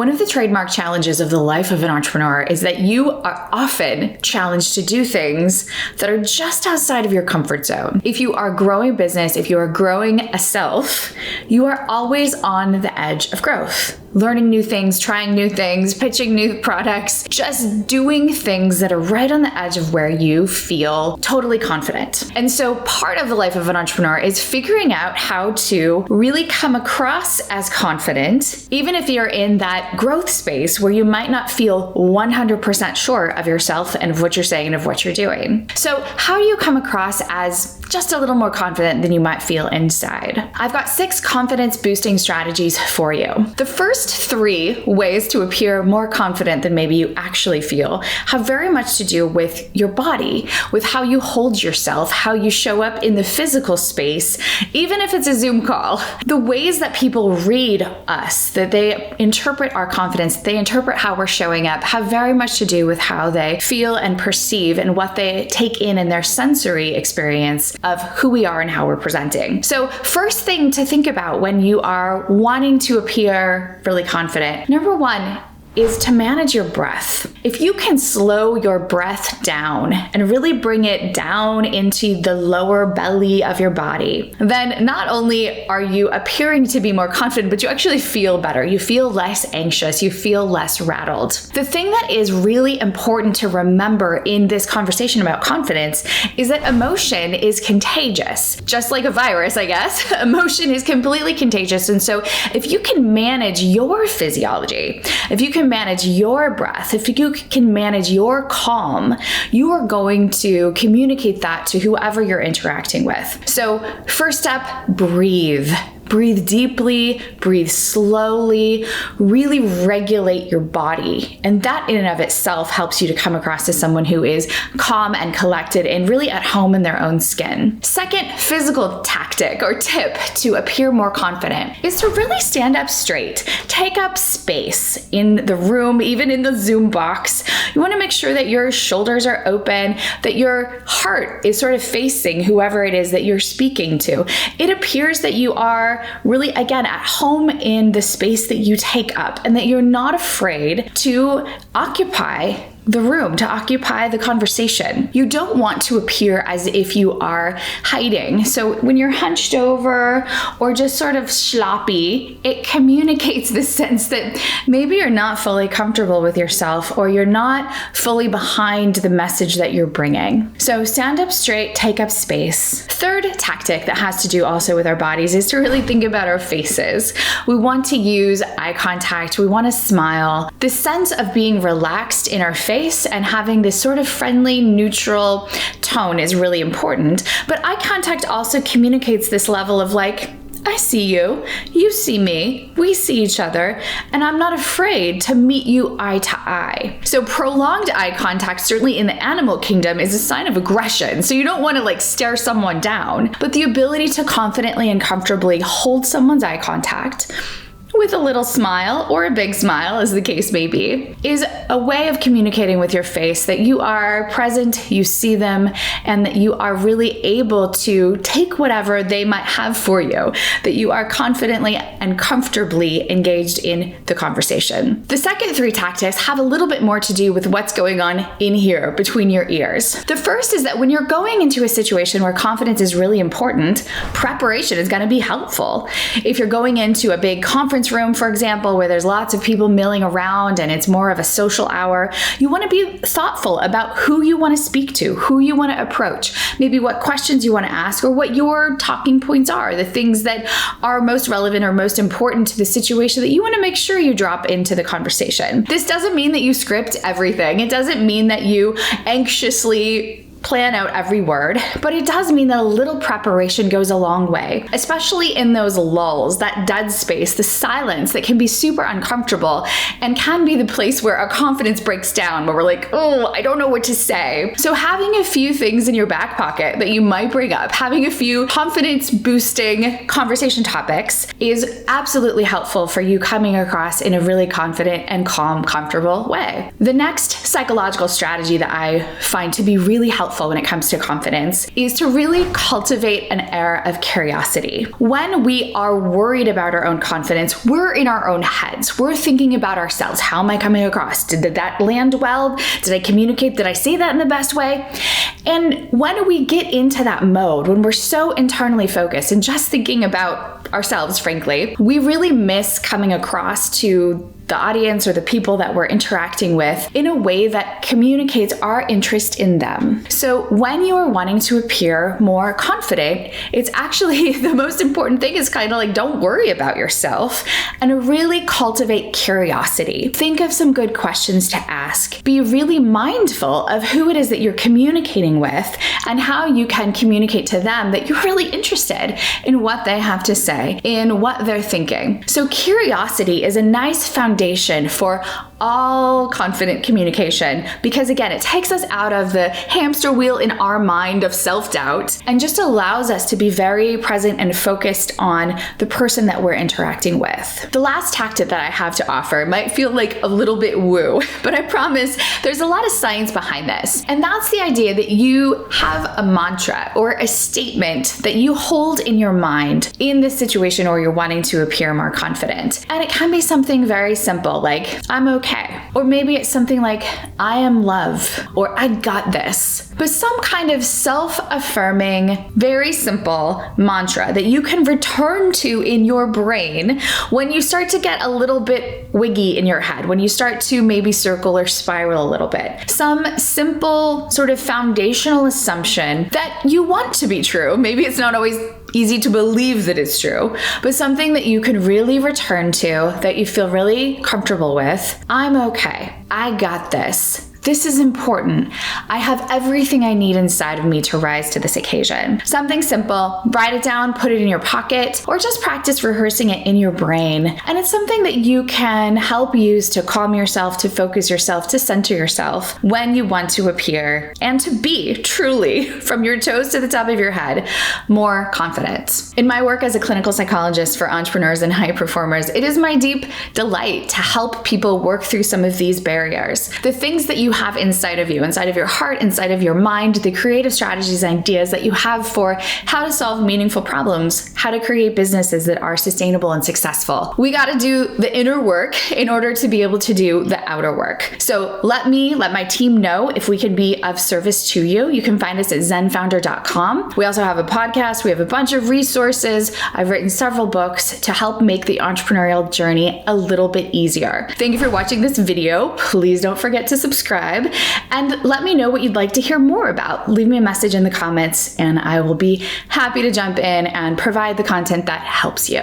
One of the trademark challenges of the life of an entrepreneur is that you are often challenged to do things that are just outside of your comfort zone. If you are growing a business, if you are growing a self, you are always on the edge of growth. Learning new things, trying new things, pitching new products, just doing things that are right on the edge of where you feel totally confident. And so part of the life of an entrepreneur is figuring out how to really come across as confident, even if you're in that growth space where you might not feel 100% sure of yourself and of what you're saying and of what you're doing. So how do you come across as just a little more confident than you might feel inside? I've got 6 confidence boosting strategies for you. The first 3 ways to appear more confident than maybe you actually feel have very much to do with your body, with how you hold yourself, how you show up in the physical space, even if it's a Zoom call. The ways that people read us, that they interpret our confidence, they interpret how we're showing up, have very much to do with how they feel and perceive and what they take in their sensory experience of who we are and how we're presenting. So first thing to think about when you are wanting to appear really confident, number 1 is to manage your breath. If you can slow your breath down and really bring it down into the lower belly of your body, then not only are you appearing to be more confident, but you actually feel better. You feel less anxious. You feel less rattled. The thing that is really important to remember in this conversation about confidence is that emotion is contagious. Just like a virus, I guess, emotion is completely contagious. And so if you can manage your physiology, if you can manage your breath, if you can manage your calm, you are going to communicate that to whoever you're interacting with. So first step, breathe. Breathe deeply, breathe slowly, really regulate your body. And that in and of itself helps you to come across as someone who is calm and collected and really at home in their own skin. Second physical tactic or tip to appear more confident is to really stand up straight. Take up space in the room, even in the Zoom box. You want to make sure that your shoulders are open, that your heart is sort of facing whoever it is that you're speaking to. It appears that you are really, again, at home in the space that you take up and that you're not afraid to occupy the room, to occupy the conversation. You don't want to appear as if you are hiding. So when you're hunched over or just sort of sloppy, it communicates the sense that maybe you're not fully comfortable with yourself or you're not fully behind the message that you're bringing. So stand up straight, take up space. Third tactic that has to do also with our bodies is to really think about our faces. We want to use eye contact. We want to smile. The sense of being relaxed in our face and having this sort of friendly, neutral tone is really important. But eye contact also communicates this level of like, I see you, you see me, we see each other, and I'm not afraid to meet you eye to eye. So prolonged eye contact, certainly in the animal kingdom, is a sign of aggression. So you don't want to like stare someone down, but the ability to confidently and comfortably hold someone's eye contact with a little smile or a big smile, as the case may be, is a way of communicating with your face that you are present, you see them, and that you are really able to take whatever they might have for you, that you are confidently and comfortably engaged in the conversation. The second 3 tactics have a little bit more to do with what's going on in here between your ears. The first is that when you're going into a situation where confidence is really important, preparation is going to be helpful. If you're going into a big conference room, for example, where there's lots of people milling around and it's more of a social hour, you want to be thoughtful about who you want to speak to, who you want to approach, maybe what questions you want to ask, or what your talking points are, the things that are most relevant or most important to the situation that you want to make sure you drop into the conversation. This doesn't mean that you script everything. It doesn't mean that you anxiously plan out every word, but it does mean that a little preparation goes a long way, especially in those lulls, that dead space, the silence that can be super uncomfortable and can be the place where our confidence breaks down, where we're like, oh, I don't know what to say. So having a few things in your back pocket that you might bring up, having a few confidence boosting conversation topics is absolutely helpful for you coming across in a really confident and calm, comfortable way. The next psychological strategy that I find to be really helpful helpful when it comes to confidence is to really cultivate an air of curiosity. When we are worried about our own confidence, we're in our own heads. We're thinking about ourselves. How am I coming across? Did that land well? Did I communicate? Did I say that in the best way? And when we get into that mode, when we're so internally focused and just thinking about ourselves, frankly, we really miss coming across to the audience or the people that we're interacting with in a way that communicates our interest in them. So when you are wanting to appear more confident, it's actually the most important thing is kind of like, don't worry about yourself and really cultivate curiosity. Think of some good questions to ask. Be really mindful of who it is that you're communicating with and how you can communicate to them that you're really interested in what they have to say, in what they're thinking. So curiosity is a nice foundation for all confident communication because, again, it takes us out of the hamster wheel in our mind of self-doubt and just allows us to be very present and focused on the person that we're interacting with. The last tactic that I have to offer might feel like a little bit woo, but I promise there's a lot of science behind this. And that's the idea that you have a mantra or a statement that you hold in your mind in this situation or you're wanting to appear more confident. And it can be something very simple like, I'm okay. Or maybe it's something like, I am love, or I got this. But some kind of self-affirming, very simple mantra that you can return to in your brain when you start to get a little bit wiggy in your head, when you start to maybe circle or spiral a little bit. Some simple sort of foundational assumption that you want to be true. Maybe it's not always easy to believe that it's true, but something that you can really return to that you feel really comfortable with. I'm okay. I got this. This is important. I have everything I need inside of me to rise to this occasion. Something simple, write it down, put it in your pocket, or just practice rehearsing it in your brain. And it's something that you can help use to calm yourself, to focus yourself, to center yourself when you want to appear and to be truly, from your toes to the top of your head, more confident. In my work as a clinical psychologist for entrepreneurs and high performers, it is my deep delight to help people work through some of these barriers. The things that you have inside of you, inside of your heart, inside of your mind, the creative strategies and ideas that you have for how to solve meaningful problems, how to create businesses that are sustainable and successful. We got to do the inner work in order to be able to do the outer work. So let my team know if we can be of service to you. You can find us at ZenFounder.com. We also have a podcast. We have a bunch of resources. I've written several books to help make the entrepreneurial journey a little bit easier. Thank you for watching this video. Please don't forget to subscribe and let me know what you'd like to hear more about. Leave me a message in the comments and I will be happy to jump in and provide the content that helps you.